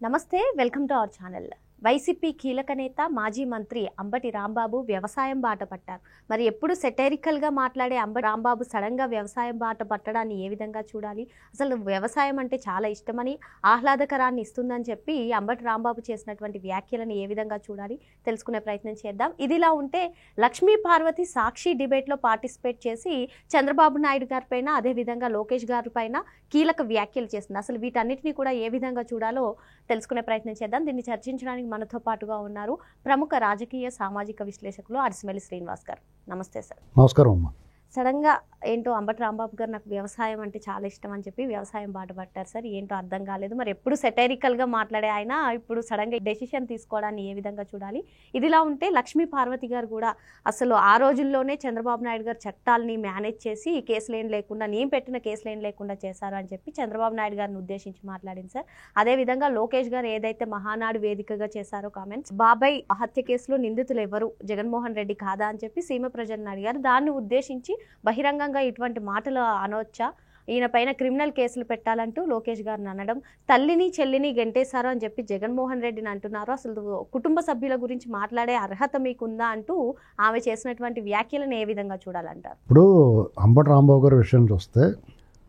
నమస్తే, welcome to our channel. YCP కీలక నేత మాజీ మంత్రి అంబటి రాంబాబు వ్యవసాయం బాట పట్టారు. మరి ఎప్పుడు సెటైరికల్గా మాట్లాడే అంబటి రాంబాబు సడన్గా వ్యవసాయం బాట పట్టడాన్ని ఏ విధంగా చూడాలి? అసలు వ్యవసాయం అంటే చాలా ఇష్టమని, ఆహ్లాదకరాన్ని ఇస్తుందని చెప్పి అంబటి రాంబాబు చేసినటువంటి వ్యాఖ్యలను ఏ విధంగా చూడాలి తెలుసుకునే ప్రయత్నం చేద్దాం. ఇదిలా ఉంటే లక్ష్మీ పార్వతి సాక్షి డిబేట్లో పార్టిసిపేట్ చేసి చంద్రబాబు నాయుడు గారి పైన, అదేవిధంగా లోకేష్ గారి పైన కీలక వ్యాఖ్యలు చేస్తుంది. అసలు వీటన్నిటిని కూడా ఏ విధంగా చూడాలో తెలుసుకునే ప్రయత్నం చేద్దాం. దీన్ని చర్చించడానికి మనతో పాటుగా ఉన్నారు ప్రముఖ రాజకీయ సామాజిక విశ్లేషకులు అడిసిమెల్లి శ్రీనివాస్ గారు. నమస్తే సార్. నమస్కారం అమ్మా. సడన్గా ఏంటో అంబటి రాంబాబు గారు నాకు వ్యవసాయం అంటే చాలా ఇష్టం అని చెప్పి వ్యవసాయం బాట పట్టారు సార్. ఏంటో అర్థం కాలేదు. మరి ఎప్పుడు సెటైరికల్గా మాట్లాడే ఆయన ఇప్పుడు సడన్గా డెసిషన్ తీసుకోవడాన్ని ఏ విధంగా చూడాలి? ఇదిలా ఉంటే లక్ష్మీ పార్వతి గారు కూడా అసలు ఆ రోజుల్లోనే చంద్రబాబు నాయుడు గారు చట్టాలని మేనేజ్ చేసి కేసులు ఏం లేకుండా, నేను పెట్టిన కేసులు ఏం లేకుండా చేశారు అని చెప్పి చంద్రబాబు నాయుడు గారిని ఉద్దేశించి మాట్లాడింది సార్. అదేవిధంగా లోకేష్ గారు ఏదైతే మహానాడు వేదికగా చేశారో కామెంట్స్, బాబాయ్ హత్య కేసులో నిందితులు ఎవరు, జగన్మోహన్ రెడ్డి కాదా అని చెప్పి సీమ ప్రజలను అడిగారు. దాన్ని ఉద్దేశించి బహిరంగంగా ఇటువంటి మాటలు అనవచ్చా, ఈయన పైన క్రిమినల్ కేసులు పెట్టాలంటూ లోకేష్ గారిని అనడం, తల్లిని చెల్లిని గెంటేశారు అని చెప్పి జగన్మోహన్ రెడ్డిని అంటున్నారు. అసలు కుటుంబ సభ్యుల గురించి మాట్లాడే అర్హత మీకుందా అంటూ ఆమె చేసినటువంటి వ్యాఖ్యలను ఏ విధంగా చూడాలంటారు? ఇప్పుడు అంబటి రాంబాబు గారి విషయం చూస్తే,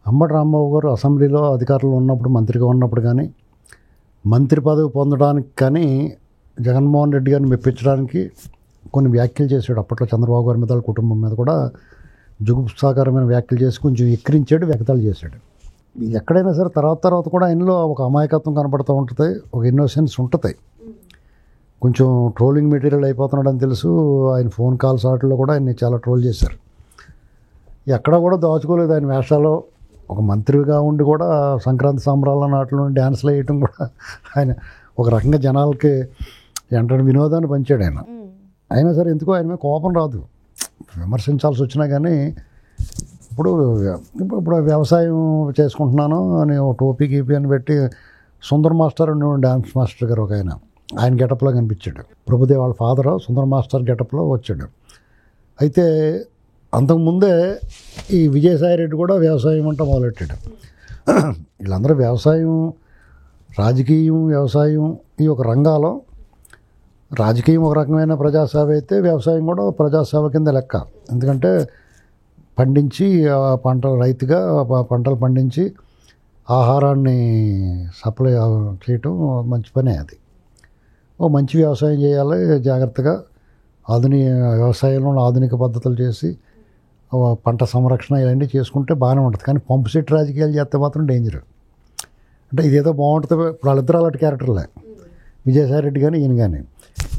అంబటి రాంబాబు గారు అసెంబ్లీలో అధికారులు ఉన్నప్పుడు, మంత్రిగా ఉన్నప్పుడు కానీ, మంత్రి పదవి పొందడానికి కానీ, జగన్మోహన్ రెడ్డి గారిని మెప్పించడానికి కొన్ని వ్యాఖ్యలు చేశాడు. అప్పట్లో చంద్రబాబు గారి మీద, కుటుంబం మీద కూడా జుగుప్సాకరమైన వ్యాఖ్యలు చేసి కొంచెం ఎక్కిరించాడు, వ్యక్తాలు చేశాడు. ఎక్కడైనా సరే తర్వాత కూడా ఆయనలో ఒక అమాయకత్వం కనపడుతూ ఉంటుంది, ఒక ఇన్నోసెన్స్ ఉంటుంది. కొంచెం ట్రోలింగ్ మెటీరియల్ అయిపోతున్నాడని తెలుసు. ఆయన ఫోన్ కాల్స్ వాటిల్లో కూడా ఆయన్ని చాలా ట్రోల్ చేశారు. ఎక్కడ కూడా దాచుకోలేదు ఆయన వేషాలు. ఒక మంత్రిగా ఉండి కూడా సంక్రాంతి సంబరాల నాటిలో డ్యాన్స్లు వేయటం కూడా ఆయన ఒక రకంగా జనాలకి ఎంటనే వినోదాన్ని పంచాడు ఆయన. అయినా సరే ఎందుకో ఆయన మీద కోపం రాదు, విమర్శించాల్సి వచ్చినా కానీ. ఇప్పుడు వ్యవసాయం చేసుకుంటున్నాను అని ఒక టోపీ గీపీ అని పెట్టి సుందర్ మాస్టర్ అని డ్యాన్స్ మాస్టర్ గారు ఒక ఆయన గెటప్లో కనిపించాడు. ప్రభుదేవ్ వాళ్ళ ఫాదర్ సుందర్ మాస్టర్ గెటప్లో వచ్చాడు. అయితే అంతకుముందే ఈ విజయసాయి రెడ్డి కూడా వ్యవసాయం అంట మొదలెట్టాడు. వీళ్ళందరూ వ్యవసాయం, రాజకీయం, వ్యవసాయం ఈ ఒక రంగాలో, రాజకీయం ఒక రకమైన ప్రజాసేవ అయితే వ్యవసాయం కూడా ప్రజాసేవ కింద లెక్క. ఎందుకంటే పండించి పంటలు, రైతుగా పంటలు పండించి ఆహారాన్ని సప్లై చేయటం మంచి పనే. అది ఓ మంచి వ్యవసాయం చేయాలి జాగ్రత్తగా. వ్యవసాయంలో ఆధునిక పద్ధతులు చేసి పంట సంరక్షణ ఇవన్నీ చేసుకుంటే బాగానే ఉంటుంది. కానీ పంపు సెట్ రాజకీయాలు చేస్తే మాత్రం డేంజర్. అంటే ఇదేదో బాగుంటుంది. ఇప్పుడు వాళ్ళిద్దరు అలాంటి క్యారెక్టర్లే, విజయసాయి రెడ్డి కానీ ఈయన కానీ.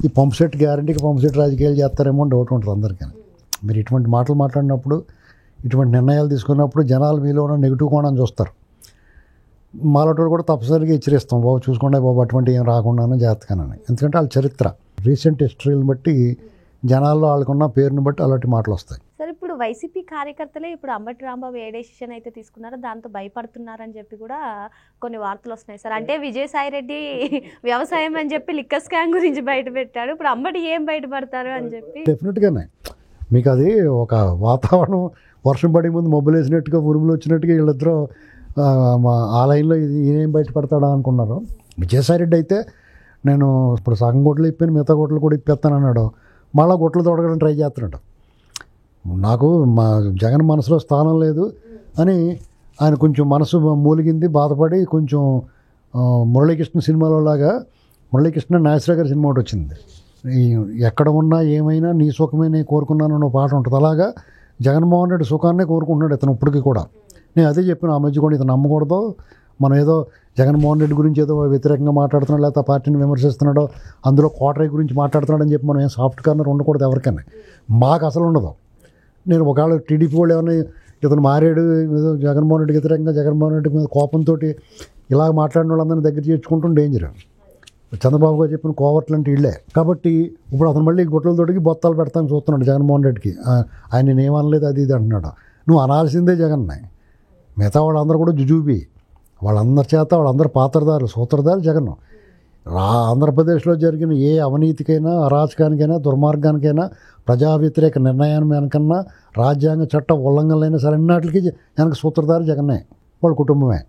ఈ పంపు సెట్ గ్యారంటీకి పంపు సెట్ రాజకీయాలు చేస్తారేమో అని డౌట్ ఉంటుంది అందరికీ. మీరు ఇటువంటి మాటలు మాట్లాడినప్పుడు, ఇటువంటి నిర్ణయాలు తీసుకున్నప్పుడు జనాలు మీలో ఉన్న నెగిటివ్ కోణాన్ని చూస్తారు. మాలోటోడు కూడా తప్పనిసరిగా హెచ్చరిస్తాం, బాబు చూసుకోండి బాబు అటువంటి ఏం రాకుండానే జాగ్రత్తగానని. ఎందుకంటే వాళ్ళ చరిత్ర, రీసెంట్ హిస్టరీని బట్టి, జనాల్లో వాళ్ళకున్న పేరుని బట్టి అలాంటి మాటలు వస్తాయి. సార్, ఇప్పుడు వైసీపీ కార్యకర్తలే ఇప్పుడు అంబటి రాంబాబు ఏ డెసిషన్ అయితే తీసుకున్నారో దాంతో భయపడుతున్నారని చెప్పి కూడా కొన్ని వార్తలు వస్తున్నాయి సార్. అంటే విజయసాయి రెడ్డి వ్యవసాయం అని చెప్పి లిక్కర్ స్కామ్ గురించి బయట పెట్టాడు, ఇప్పుడు అంబటి ఏం బయటపడతారు అని చెప్పి. డెఫినెట్గానే మీకు అది ఒక వాతావరణం, వర్షం పడే ముందు మబ్బులు వేసినట్టుగా, ఉరుములు వచ్చినట్టుగా వీళ్ళిద్దరూ ఆ లైన్లో ఇది ఈయనేం బయటపడతాడా అనుకున్నారు. విజయసాయి రెడ్డి అయితే నేను ఇప్పుడు సగం గొడ్లు ఇప్పాను, మిగతా గొడ్లు కూడా ఇప్పేస్తాను అన్నాడు. మళ్ళీ గొడ్లు తోడగడం ట్రై చేస్తున్నాడు. నాకు మా జగన్ మనసులో స్థానం లేదు అని ఆయన కొంచెం మనసు మూలిగింది, బాధపడి కొంచెం మురళీకృష్ణ సినిమాలో లాగా, మురళీకృష్ణ నాగేశ్వర గారి సినిమా ఒకటి వచ్చింది, ఎక్కడ ఉన్నా ఏమైనా నీ సుఖమే నేను కోరుకున్నాను అన్న పాట ఉంటుంది. అలాగా జగన్మోహన్ రెడ్డి సుఖాన్నే కోరుకుంటున్నాడు ఇతను ఇప్పటికీ కూడా. నేను అదే చెప్పిన ఆ మధ్య కూడా, ఇతను నమ్మకూడదు, మనం ఏదో జగన్మోహన్ రెడ్డి గురించి ఏదో వ్యతిరేకంగా మాట్లాడుతున్నాడు, లేకపోతే పార్టీని విమర్శిస్తున్నాడో, అందులో కోటరై గురించి మాట్లాడుతున్నాడు అని చెప్పి మనం ఏం సాఫ్ట్ కార్నర్ ఉండకూడదు ఎవరికైనా. మాకు అసలు ఉండదు. నేను ఒకవేళ టీడీపీ వాళ్ళు ఏమైనా ఇతను మారాడు, ఏదో జగన్మోహన్ రెడ్డికి వ్యతిరేకంగా, జగన్మోహన్ రెడ్డి మీద కోపంతో ఇలా మాట్లాడిన వాళ్ళందరినీ దగ్గర చేర్చుకుంటాం డేంజర్. చంద్రబాబు గారు చెప్పిన కోవర్ట్లు అంటే ఇళ్ళే. కాబట్టి ఇప్పుడు అతను మళ్ళీ గుట్టలతోటికి బొత్తాలు పెడతాను చూస్తున్నాడు జగన్మోహన్ రెడ్డికి. ఆయన నేనేమనలేదు అది ఇది అంటున్నాడు. నువ్వు అనాల్సిందే జగన్ని. మిగతా వాళ్ళందరూ కూడా జుజూబీ, వాళ్ళందరి చేత వాళ్ళందరూ పాత్రదారులు, సూత్రధారు జగన్. ఆంధ్రప్రదేశ్లో జరిగిన ఏ అవినీతికైనా, అరాచకానికైనా, దుర్మార్గానికైనా, ప్రజా వ్యతిరేక నిర్ణయాన్ని వెనకన్నా, రాజ్యాంగ చట్ట ఉల్లంఘనలైనా సరే అన్నిటికీ వెనక సూత్రధారి జగన్నే, వాళ్ళ కుటుంబమే.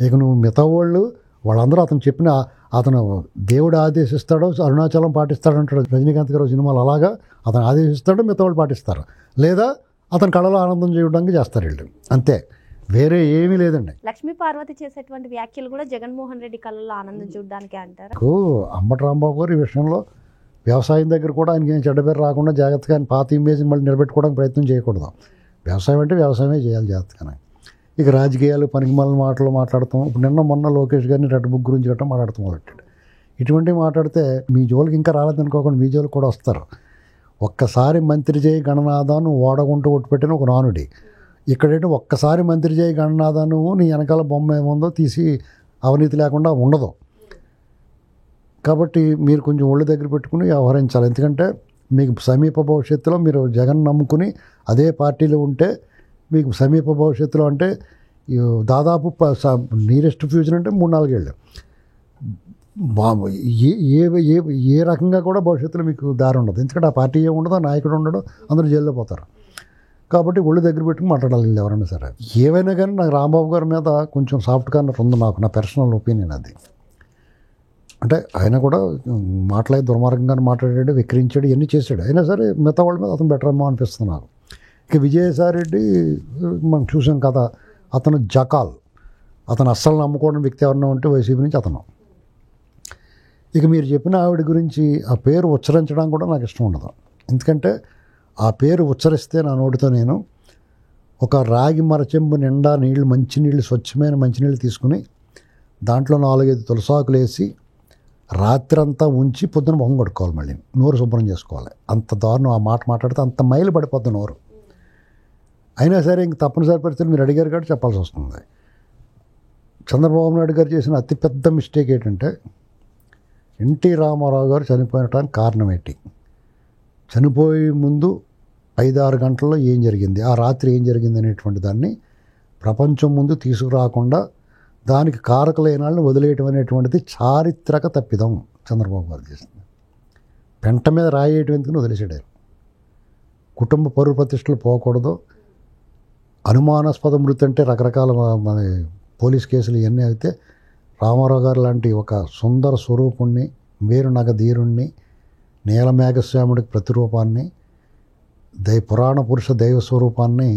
ఇక నువ్వు మిగతా వాళ్ళందరూ అతను చెప్పిన అతను దేవుడు ఆదేశిస్తాడో అరుణాచలం పాటిస్తాడంటాడు రజనీకాంత్ గారు సినిమాలు. అలాగా అతను ఆదేశిస్తాడో మిగతా వాళ్ళు పాటిస్తారు, లేదా అతని కళలో ఆనందం చేయడానికి చేస్తారు వీళ్ళు, అంతే, వేరే ఏమీ లేదండి. లక్ష్మీ పార్వతి చేసేటువంటి వ్యాఖ్యలు కూడా జగన్మోహన్ రెడ్డి కళ్ళలో ఆనందం చూడడానికి అంటారు. అంబటి రాంబాబు గారు ఈ విషయంలో వ్యవసాయం దగ్గర కూడా ఆయనకి ఏం చెడ్డ పేరు రాకుండా జాగ్రత్తగా ఆయన పాత ఇమేజ్ని మళ్ళీ నిలబెట్టుకోవడానికి ప్రయత్నం చేయకూడదు. వ్యవసాయం అంటే వ్యవసాయమే చేయాలి జాగ్రత్తగానే. ఇక రాజకీయాలు పనికిమాలిన మాటలు మాట్లాడతాం. ఇప్పుడు నిన్న మొన్న లోకేష్ గారిని రెడ్ బుక్ గురించి గట్రా మాట్లాడుతూ మొదలెట్టాడు. ఇటువంటివి మాట్లాడితే మీ జోలికి ఇంకా రాలేదనుకోకుండా మీ జోలికి కూడా వస్తారు. ఒక్కసారి మంత్రి చేయి గణనాథాన్ని ఓడగుంటూ కొట్టుపెట్టిన ఒక నానుడి. ఇక్కడేంటి ఒక్కసారి మంత్రి చేయి గణనాథాన్ని నీ వెనకాల బొమ్మ ఏముందో తీసి అవినీతి లేకుండా ఉండదు. కాబట్టి మీరు కొంచెం ఒళ్ళు దగ్గర పెట్టుకుని వ్యవహరించాలి. ఎందుకంటే మీకు సమీప భవిష్యత్తులో మీరు జగన్ నమ్ముకుని అదే పార్టీలో ఉంటే మీకు సమీప భవిష్యత్తులో అంటే దాదాపు నియరెస్ట్ ఫ్యూచర్ అంటే 3-4 ఏళ్ళు ఏ రకంగా కూడా భవిష్యత్తులో మీకు దారి ఉండదు. ఎందుకంటే ఆ పార్టీ ఏమి ఉండదు, నాయకుడు ఉండడు, అందరూ జైల్లో పోతారు. కాబట్టి ఒళ్ళు దగ్గర పెట్టుకుని మాట్లాడాలి ఎవరైనా సరే. ఏవైనా కానీ నాకు రాంబాబు గారి మీద కొంచెం సాఫ్ట్ కార్నర్ ఉంది, నాకు నా పర్సనల్ ఒపీనియన్ అది. అంటే ఆయన కూడా మాట్లాడి దుర్మార్గంగా మాట్లాడాడు, విక్రించాడు, ఇవన్నీ చేశాడు. అయినా సరే మిగతా వాళ్ళ మీద అతను బెటర్ ఏమో అనిపిస్తుంది నాకు. ఇక విజయసాయి రెడ్డి మనం చూసాం కదా, అతను జకాల్, అతను అస్సలు నమ్ముకోవడం వ్యక్తి ఎవరైనా ఉంటే వైసీపీ నుంచి అతను. ఇక మీరు చెప్పిన ఆవిడ గురించి ఆ పేరు ఉచ్చరించడం కూడా నాకు ఇష్టం ఉండదు. ఎందుకంటే ఆ పేరు ఉచ్చరిస్తే నా నోటితో నేను ఒక రాగి మరచెంబు నిండా నీళ్ళు, మంచినీళ్ళు, స్వచ్ఛమైన మంచినీళ్ళు తీసుకుని దాంట్లో 4-5 తులసాకులు వేసి రాత్రంతా ఉంచి పొద్దున మొహం కడుక్కోవాలి, మళ్ళీ నోరు శుభ్రం చేసుకోవాలి. అంత దారుణం ఆ మాట మాట్లాడితే అంత మైలు పడిపోద్ది నోరు. అయినా సరే ఇంక తప్పనిసరి పరిస్థితులు మీరు అడిగారు కాబట్టి చెప్పాల్సి వస్తుంది. చంద్రబాబు నాయుడు గారు చేసిన అతిపెద్ద మిస్టేక్ ఏంటంటే ఎన్టీ రామారావు గారు చనిపోయటానికి కారణం ఏంటి, చనిపోయే ముందు 5-6 గంటల్లో ఏం జరిగింది, ఆ రాత్రి ఏం జరిగింది అనేటువంటి దాన్ని ప్రపంచం ముందు తీసుకురాకుండా దానికి కారకులైన వాళ్ళని వదిలేయటం అనేటువంటిది చారిత్రక తప్పిదం చంద్రబాబు గారు చేసింది. పెంట మీద రాయేయటం ఎందుకు వదిలేసాడు. కుటుంబ పరువు ప్రతిష్టలు పోకూడదు, అనుమానాస్పద మృతి అంటే రకరకాల మన పోలీస్ కేసులు ఇవన్నీ అయితే రామారావు గారు లాంటి ఒక సుందర స్వరూపుణ్ణి, మేరు నగధీరుణ్ణి, నీలమేఘస్వాముడికి ప్రతిరూపాన్ని, పురాణ పురుష దైవ స్వరూపాన్ని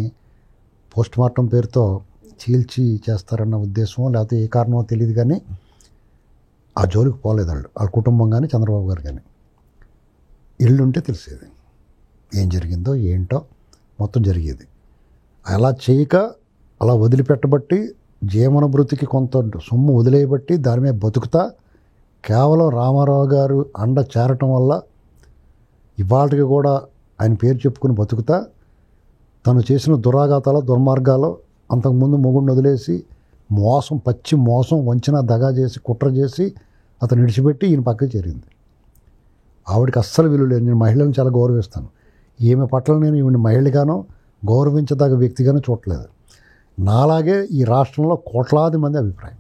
పోస్ట్మార్టం పేరుతో చీల్చి చేస్తారన్న ఉద్దేశం లేకపోతే ఏ కారణమో తెలియదు, కానీ ఆ జోలికి పోలేదు వాళ్ళ కుటుంబం కానీ చంద్రబాబు గారు కానీ. ఇల్లుంటే తెలిసేది ఏం జరిగిందో ఏంటో మొత్తం జరిగేది. అలా చేయక అలా వదిలిపెట్టబట్టి జీవన భృతికి కొంత సొమ్ము వదిలేయబట్టి దాని మీద బతుకుతా కేవలం రామారావు గారు అండ చేరటం వల్ల ఇవాళకి కూడా ఆయన పేరు చెప్పుకుని బతుకుతా తను చేసిన దురాఘాతాలు, దుర్మార్గాలు, అంతకుముందు మొగుడిని వదిలేసి మోసం, పచ్చి మోసం, వంచిన దగా చేసి, కుట్ర చేసి అతను విడిచిపెట్టి ఈయన పక్కకి చేరింది. ఆవిడకి అస్సలు విలువ లేదు. నేను మహిళలను చాలా గౌరవిస్తాను. ఈమె పట్ల నేను ఈవిడ మహిళగానో గౌరవించదగ్గ వ్యక్తిగానో చూడలేదు. నాలాగే ఈ రాష్ట్రంలో కోట్లాది మంది అభిప్రాయం.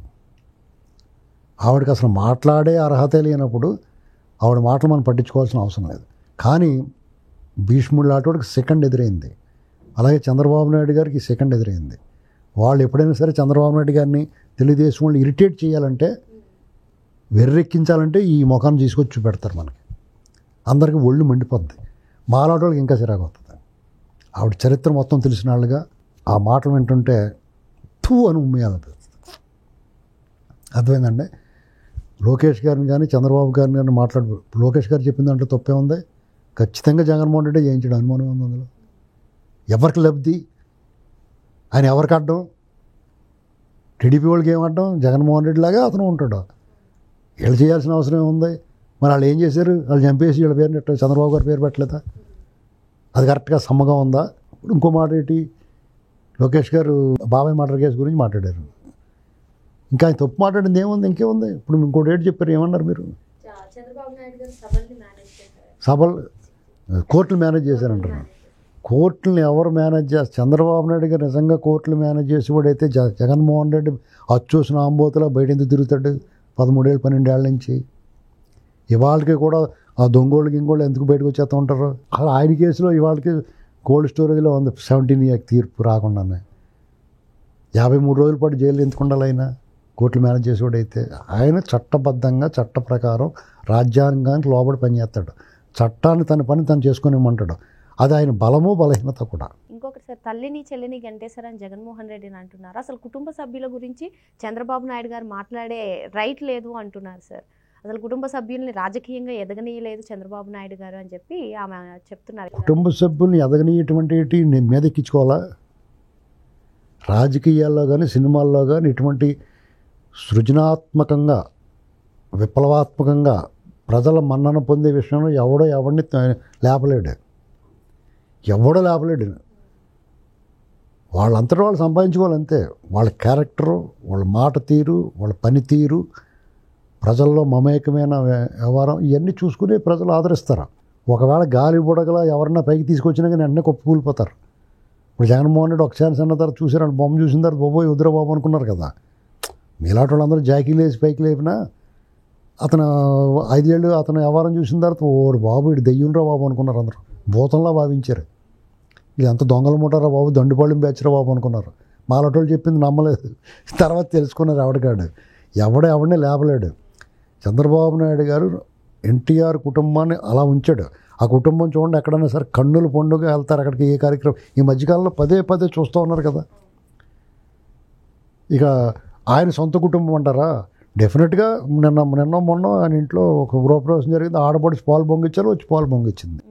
ఆవిడకి అసలు మాట్లాడే అర్హత లేనప్పుడు ఆవిడ మాటలు మనం పట్టించుకోవాల్సిన అవసరం లేదు. కానీ భీష్ముడు లాంటివాడికి సెకండ్ ఎదురైంది, అలాగే చంద్రబాబు నాయుడు గారికి సెకండ్ ఎదురైంది. వాళ్ళు ఎప్పుడైనా సరే చంద్రబాబు నాయుడు గారిని, తెలుగుదేశం వాళ్ళు ఇరిటేట్ చేయాలంటే, వెర్రెక్కించాలంటే ఈ ముఖాన్ని తీసుకొచ్చి చూపెడతారు మనకి. అందరికీ ఒళ్ళు మండిపోద్ది. మాలాంటి వాళ్ళకి ఇంకా చిరాకు అవుతుంది. ఆవిడ చరిత్ర మొత్తం తెలిసిన వాళ్ళుగా ఆ మాటలు వింటుంటే తూ అని ఉమ్మేయాలనిపిస్తుంది. అర్థమైందండి. లోకేష్ గారిని కానీ చంద్రబాబు గారిని కానీ లోకేష్ గారు చెప్పిన దాంట్లో తప్పే ఉంది. ఖచ్చితంగా జగన్మోహన్ రెడ్డి చేయించడం అనుమానం ఉంది అందులో. ఎవరికి లబ్ధి, ఆయన ఎవరికి అడ్డం, టీడీపీ వాళ్ళకి ఏమడ్డం, జగన్మోహన్ రెడ్డి లాగా అతను ఉంటాడు. వీళ్ళు చేయాల్సిన అవసరం ఏముంది? మరి వాళ్ళు ఏం చేశారు? వాళ్ళు చంపేసి వీళ్ళ పేరు పెట్టారు, చంద్రబాబు గారి పేరు పెట్టలేదా? అది కరెక్ట్గా సమ్మగా ఉందా? ఇప్పుడు ఇంకో మాట ఏంటి, లోకేష్ గారు బాబాయ్ మర్డర్ కేసు గురించి మాట్లాడారు. ఇంకా ఆయన తప్పు మాట్లాడింది ఏముంది? ఇంకేముంది? ఇప్పుడు ఇంకోటి ఏంటి చెప్పారు, ఏమన్నారు మీరు? సభలు కోర్టులు మేనేజ్ చేశారంటారు. కోర్టులను ఎవరు మేనేజ్ చేస్తారు? చంద్రబాబు నాయుడు గారు నిజంగా కోర్టులు మేనేజ్ చేసేవాడైతే జగన్మోహన్ రెడ్డి అచ్చూసిన ఆంబోతులో బయట ఎందుకు తిరుగుతాడు 13 ఏళ్ళు 12 ఏళ్ళ నుంచి? ఇవాళకి కూడా ఆ దొంగోళ్ళు గింగోళ్ళు ఎందుకు బయటకు వచ్చేస్తూ ఉంటారు? అలా ఆయన కేసులో ఇవాళకి కోల్డ్ స్టోరేజ్లో ఉంది 17 ఇయర్ తీర్పు రాకుండానే. 53 రోజుల పాటు జైలు ఎందుకు ఉండాలి ఆయన? కోర్టులు మేనేజ్ చేసేవాడైతే ఆయన చట్టబద్ధంగా చట్ట ప్రకారం రాజ్యాంగానికి లోబడి పనిచేస్తాడు. చట్టాన్ని తన పని తను చేసుకొని ఇమ్మంటాడు. అది ఆయన బలము బలహీనత కూడా. ఇంకొకటి సార్, తల్లిని చెల్లిని గంటేశారని జగన్మోహన్ రెడ్డిని అంటున్నారు. అసలు కుటుంబ సభ్యుల గురించి చంద్రబాబు నాయుడు గారు మాట్లాడే రైట్ లేదు అంటున్నారు సార్. అసలు కుటుంబ సభ్యుల్ని రాజకీయంగా ఎదగనీయలేదు చంద్రబాబు నాయుడు గారు అని చెప్పి ఆమె చెప్తున్నారు. కుటుంబ సభ్యుల్ని ఎదగనీయటువంటి మీదెక్కించుకోవాలా? రాజకీయాల్లో కానీ సినిమాల్లో కానీ ఇటువంటి సృజనాత్మకంగా విప్లవాత్మకంగా ప్రజల మన్నన పొందే విషయంలో ఎవడిని లేపలేడు. వాళ్ళంతటా వాళ్ళు సంపాదించుకోవాలంతే. వాళ్ళ క్యారెక్టరు, వాళ్ళ మాట తీరు, వాళ్ళ పనితీరు, ప్రజల్లో మమేకమైన వ్యవహారం ఇవన్నీ చూసుకుని ప్రజలు ఆదరిస్తారు. ఒకవేళ గాలి బుడగల ఎవరన్నా పైకి తీసుకొచ్చినా కానీ వెంటనే కూలిపోతారు. ఇప్పుడు జగన్మోహన్ రెడ్డి ఒక ఛాన్స్ అన్న తర్వాత చూసారంటే బొమ్మ చూసిన తర్వాత బొబ్బోయ్ వద్దురా బాబు అనుకున్నారు కదా. మీలాంటి వాళ్ళందరూ జాకీలు వేసి పైకి లేపినా అతను 5 ఏళ్ళు అతను వ్యవహారం చూసిన తర్వాత ఓరు బాబు ఇటు దెయ్యంరా బాబు అనుకున్నారు. అందరూ భూతంలా భావించారు. ఇది అంత దొంగలు ముట్టారా బాబు, దండుపాళ్ళెం బేచరా బాబు అనుకున్నారు. మాలాటోళ్ళు చెప్పింది నమ్మలేదు. తర్వాత తెలుసుకున్నారు ఎవడిని లేపలేడు. చంద్రబాబు నాయుడు గారు ఎన్టీఆర్ కుటుంబాన్ని అలా ఉంచాడు. ఆ కుటుంబం చూడండి ఎక్కడైనా సరే కన్నుల పండుగ వెళ్తారు అక్కడికి. ఏ కార్యక్రమం ఈ మధ్యకాలంలో పదే చూస్తూ ఉన్నారు కదా. ఇక ఆయన సొంత కుటుంబం అంటారా? డెఫినెట్గా మొన్న ఆయన ఇంట్లో ఒక గృహప్రవేశం జరిగింది. ఆడపడి పాలు పొంగిచ్చారు, వచ్చి పాలు పొంగిచ్చింది.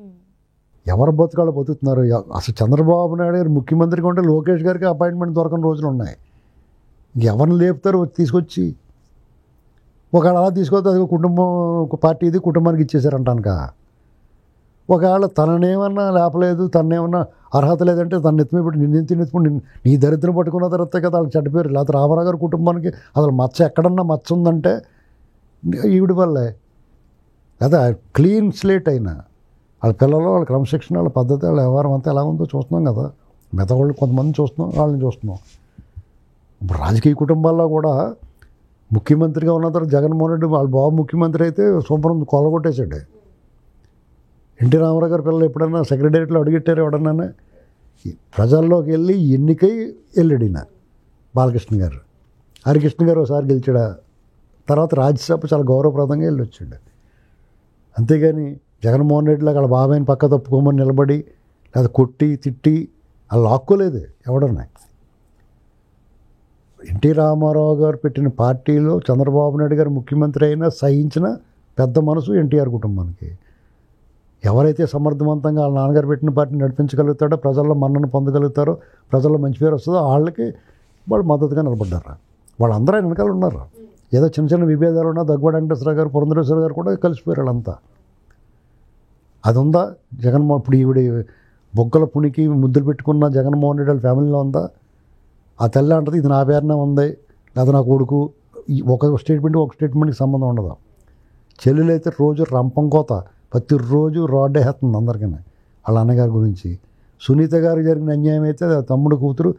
ఎవరు బతుకాళ్ళు బతుకుతున్నారు. అసలు చంద్రబాబు నాయుడు గారు ముఖ్యమంత్రిగా ఉంటే లోకేష్ గారికి అపాయింట్మెంట్ దొరకని రోజులు ఉన్నాయి. ఎవరిని లేపుతారు తీసుకొచ్చి? ఒకవేళ అలా తీసుకొస్తే అది కుటుంబం, ఒక పార్టీ ఇది కుటుంబానికి ఇచ్చేసారంటానుక. ఒకవేళ తననేమన్నా లేపలేదు, తననేమన్నా అర్హత లేదంటే తన నెత్తిమీ పెట్టి నెత్తుకుని నీ దరిద్రం పట్టుకున్న తర్వాత కదా వాళ్ళకి చెడ్డ పేరు. లేకపోతే రామారావు గారి కుటుంబానికి అసలు మచ్చ ఎక్కడన్నా మచ్చ ఉందంటే ఈవిడి వల్లే. లేదా క్లీన్ స్లేట్ అయినా వాళ్ళ పిల్లలు, వాళ్ళ క్రమశిక్షణ, వాళ్ళ పద్ధతి, వాళ్ళ వ్యవహారం అంతా ఎలా ఉందో చూస్తున్నాం కదా. మిగతా వాళ్ళు కొంతమంది చూస్తున్నాం, వాళ్ళని చూస్తున్నాం. ఇప్పుడు రాజకీయ కుటుంబాల్లో కూడా ముఖ్యమంత్రిగా ఉన్న తర్వాత జగన్మోహన్ రెడ్డి వాళ్ళ బాబు ముఖ్యమంత్రి అయితే శుభ్రం కొల్లగొట్టేశాడు. ఎన్టీ రామారావు గారి పిల్లలు ఎప్పుడన్నా సెక్రటేరియట్లో అడుగెట్టారు ఎవడన్నా? ప్రజల్లోకి వెళ్ళి ఎన్నికై వెళ్ళాడిన బాలకృష్ణ గారు. హరికృష్ణ గారు ఒకసారి గెలిచాడు. తర్వాత రాజ్యసభ చాలా గౌరవప్రదంగా వెళ్ళి వచ్చాడు. అంతేగాని జగన్మోహన్ రెడ్డి లాగా వాళ్ళ బాబాయిని పక్క తప్పుకోమని నిలబడి లేదా కొట్టి తిట్టి అలా లాక్కోలేదు ఎవడన్నా. ఎన్టీ రామారావు గారు పెట్టిన పార్టీలో చంద్రబాబు నాయుడు గారు ముఖ్యమంత్రి అయినా సహించిన పెద్ద మనసు ఎన్టీఆర్ కుటుంబానికి. ఎవరైతే సమర్థవంతంగా వాళ్ళ నాన్నగారు పెట్టిన పార్టీని నడిపించగలుగుతాడో, ప్రజల్లో మన్నను పొందగలుగుతారో, ప్రజల్లో మంచి పేరు వస్తుందో వాళ్ళకి వాళ్ళు మద్దతుగా నిలబడ్డారు. వాళ్ళందరూ ఆయన వెనకాల ఉన్నారు. ఏదో చిన్న విభేదాలు ఉన్నా దగ్గుబాటి వెంకటేశ్వర గారు, పురంధరేశ్వర గారు కూడా కలిసిపోయారు వాళ్ళంతా. అది ఉందా జగన్మోహన్? ఇప్పుడు ఈవిడ బొగ్గల పుణికి ముద్దులు పెట్టుకున్న జగన్మోహన్ రెడ్డి వాళ్ళ ఫ్యామిలీలో ఉందా? ఆ తల్లి అంటది ఇది నా పేరున ఉంది, లేదా నా కొడుకు. ఒక స్టేట్మెంట్కి సంబంధం ఉండదు. చెల్లెలు అయితే రోజు రంపం కోత, ప్రతిరోజు రోడ్డే వేస్తుంది అందరికీ వాళ్ళ అన్నగారి గురించి. సునీత గారికి జరిగిన అన్యాయం అయితే తమ్ముడు కూతురు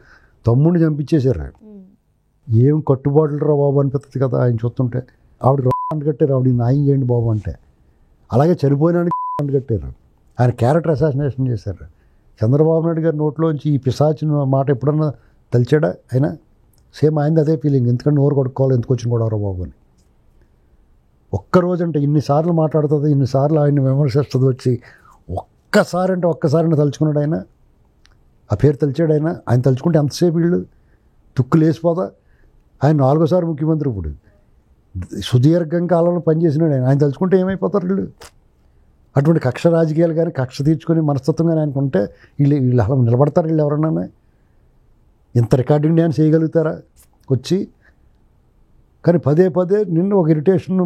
తమ్ముడిని చంపించేశారు. ఏం కట్టుబాట్లు రా బాబు అనిపిస్తుంది కదా ఆయన చూస్తుంటే. ఆవిడ అంటు కట్టారు, ఆవిడ న్యాయం చేయండి బాబు అంటే. అలాగే చనిపోయినానికి అంటు కట్టారు. ఆయన క్యారెక్టర్ అసాసినేషన్ చేశారు. చంద్రబాబు నాయుడు గారి నోట్లోంచి ఈ పిశాచిన మాట ఎప్పుడన్నా తలిచాడా? ఆయన సేమ్ ఆయనది అదే ఫీలింగ్. ఎందుకంటే నోరు కొడుకోవాలి, ఎందుకు వచ్చిన కూడా బాబు అని. ఒక్కరోజు అంటే ఇన్నిసార్లు మాట్లాడుతుంది, ఇన్నిసార్లు ఆయన విమర్శిస్తుంది వచ్చి. ఒక్కసారి తలుచుకున్నాడు ఆయన. ఆ పేరు తలిచాడు ఆయన. ఆయన తలుచుకుంటే ఎంతసేపు వీళ్ళు తుక్కులు వేసిపోదా. ఆయన 4వ ముఖ్యమంత్రి. ఇప్పుడు సుదీర్ఘం కాలంలో పనిచేసినాడు ఆయన. ఆయన తలుచుకుంటే ఏమైపోతారు వీళ్ళు? అటువంటి కక్ష రాజకీయాలు కానీ కక్ష తీర్చుకొని మనస్తత్వం కానీ ఆయనకు ఉంటే వీళ్ళు అలా నిలబడతారు. వీళ్ళు ఎవరన్నా ఇంత రికార్డింగ్ డ్యాన్స్ చేయగలుగుతారా వచ్చి? కానీ పదే నిన్ను ఒక ఇరిటేషన్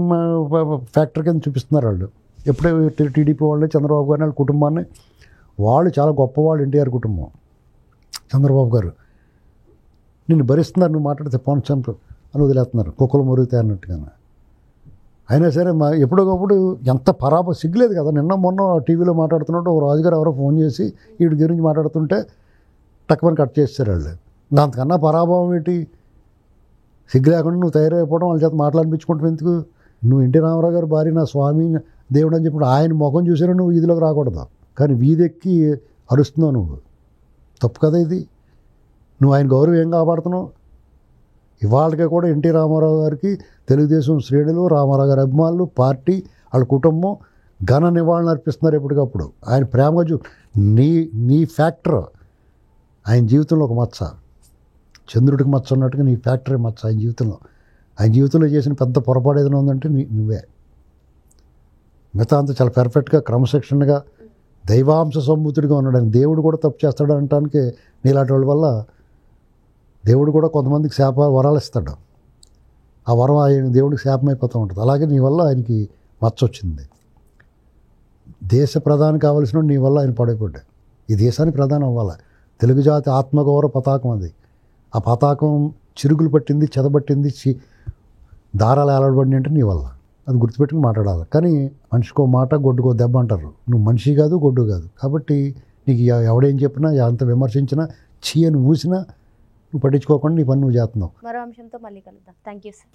ఫ్యాక్టర్ కింద చూపిస్తున్నారు వాళ్ళు. ఎప్పుడే టీడీపీ వాళ్ళు, చంద్రబాబు గారిని, వాళ్ళ కుటుంబాన్ని, వాళ్ళు చాలా గొప్పవాళ్ళు. ఎన్టీఆర్ కుటుంబం, చంద్రబాబు గారు నిన్ను భరిస్తున్నారు. నువ్వు మాట్లాడితే పోనచంపు అని వదిలేస్తున్నారు, కుక్కలు మురుగుతాయి అన్నట్టుగా. అయినా సరే ఎప్పుడొకప్పుడు ఎంత సిగ్గులేదు కదా. మొన్న టీవీలో మాట్లాడుతున్నట్టు ఒక రాజుగారు ఎవరో ఫోన్ చేసి వీడి గురించి మాట్లాడుతుంటే టక్కుమని కట్ చేస్తారు వాళ్ళు. దానికన్నా పరాభవం ఏంటి? సిగ్గు లేకుండా నువ్వు తయారైపోవడం, వాళ్ళ చేత మాట్లాడిపించుకుంటావు ఎందుకు? నువ్వు ఎన్టీ రామారావు గారు భార్య, నా స్వామి దేవుడు అని చెప్పి ఆయన ముఖం చూసినా నువ్వు వీధిలోకి రాకూడదు. కానీ వీధెక్కి అరుస్తున్నావు నువ్వు. తప్పు కదా ఇది. నువ్వు ఆయన గౌరవం ఏం కాపాడుతున్నావు? ఇవాళకే కూడా ఎన్టీ రామారావు గారికి తెలుగుదేశం శ్రేణులు, రామారావు గారి అభిమానులు, పార్టీ, వాళ్ళ కుటుంబం ఘన నివాళులు అర్పిస్తున్నారు ఎప్పటికప్పుడు. ఆయన ప్రేమగా నీ ఫ్యాక్టర్ ఆయన జీవితంలో ఒక మచ్చ, చంద్రుడికి మచ్చ ఉన్నట్టుగా నీ ఫ్యాక్టరీ మచ్చ ఆయన జీవితంలో. ఆయన జీవితంలో చేసిన పెద్ద పొరపాటు ఏదైనా ఉందంటే నువ్వే. మిగతా అంతా చాలా పర్ఫెక్ట్గా క్రమశిక్షణగా దైవాంశ సంభూతుడిగా ఉన్నాడు. ఆయన దేవుడు కూడా తప్పు చేస్తాడు అనటానికి నీలాంటి వాళ్ళ వల్ల దేవుడు కూడా కొంతమందికి వరాలు ఇస్తాడు. ఆ వరం ఆయన దేవుడికి శాపం అయిపోతూ ఉంటుంది. అలాగే నీ వల్ల ఆయనకి మచ్చ వచ్చింది. దేశ ప్రధాని కావాల్సిన నీ వల్ల ఆయన పడిపోయాడు. ఈ దేశానికి ప్రధాని అవ్వాలి. తెలుగు జాతి ఆత్మగౌరవ పతాకం అది. ఆ పతాకం చిరుగులు పట్టింది, చెదబట్టింది, దారాలు ఏలాడబడి అంటే నీ వల్ల. అది గుర్తుపెట్టుకుని మాట్లాడాలి. కానీ మనిషికో మాట గొడ్డుకో దెబ్బ అంటారు. నువ్వు మనిషి కాదు, గొడ్డు కాదు. కాబట్టి నీకు ఎవడేం చెప్పినా, ఎంత విమర్శించినా, అని ఊసినా నువ్వు పట్టించుకోకుండా నీ పని నువ్వు చేస్తున్నావు. మరో అంశంతో మళ్ళీ కలుద్దాం. Thank you sir.